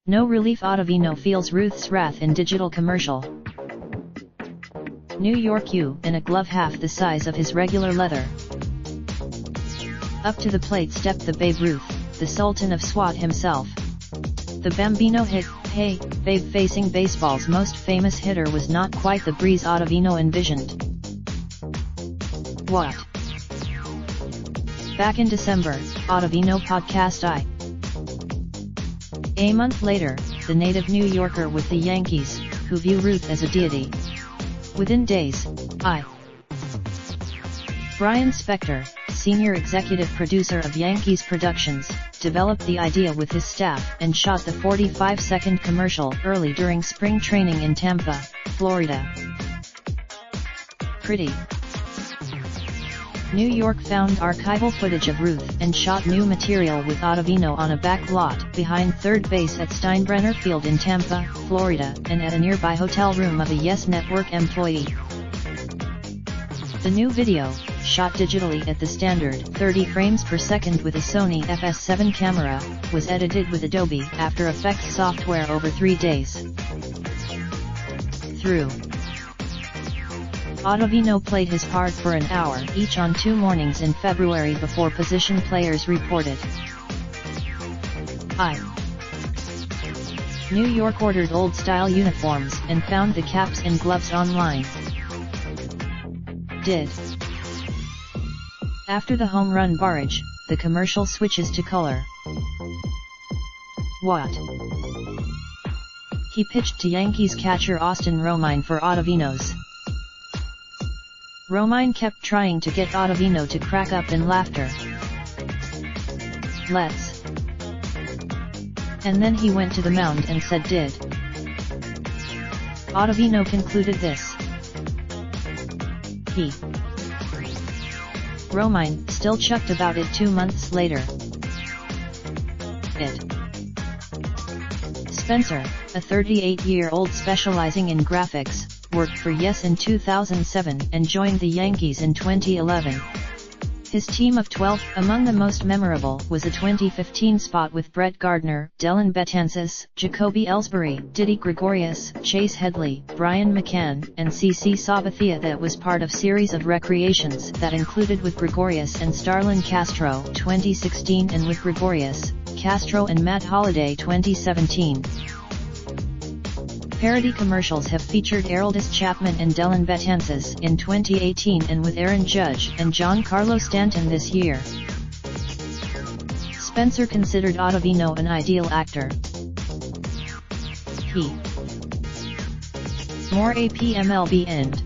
No relief. Ottavino feels Ruth's wrath in digital commercial. New York U in a glove half the size of his regular leather. Up to the plate stepped the Babe Ruth, the Sultan of SWAT himself. The Bambino hit, "Hey, Babe." Facing baseball's most famous hitter was not quite the breeze Ottavino envisioned. What? Back in December, Ottavino podcast A month later, the native New Yorker with the Yankees, who view Ruth as a deity. Within days, Brian Spector, senior executive producer of Yankees Productions, developed the idea with his staff and shot the 45-second commercial early during spring training in Tampa, Florida. Pretty. New York found archival footage of Ruth and shot new material with Ottavino on a back lot behind third base at Steinbrenner Field in Tampa, Florida, and at a nearby hotel room of a Yes Network employee. The new video, shot digitally at the standard 30 frames per second with a Sony FS7 camera, was edited with Adobe After Effects software over 3 days. Through Ottavino played his part for an hour each on 2 mornings in February before position players reported. New York ordered old-style uniforms and found the caps and gloves online. Did. After the home run barrage, the commercial switches to color. What? He pitched to Yankees catcher Austin Romine for Ottavino's. Romine kept trying to get Ottavino to crack up in laughter. Let's. And then he went to the mound and said did. Ottavino concluded this. He. Romine still chucked about it 2 months later. It. Spencer, a 38-year-old specializing in graphics, worked for Yes in 2007 and joined the Yankees in 2011. His team of 12, among the most memorable, was a 2015 spot with Brett Gardner, Dellin Betances, Jacoby Ellsbury, Didi Gregorius, Chase Headley, Brian McCann, and CC Sabathia that was part of series of recreations that included with Gregorius and Starlin Castro 2016 and with Gregorius, Castro and Matt Holliday 2017. Parody commercials have featured Aroldis Chapman and Dellin Betances in 2018 and with Aaron Judge and Giancarlo Stanton this year. Spencer considered Ottavino an ideal actor. He. More APMLB end.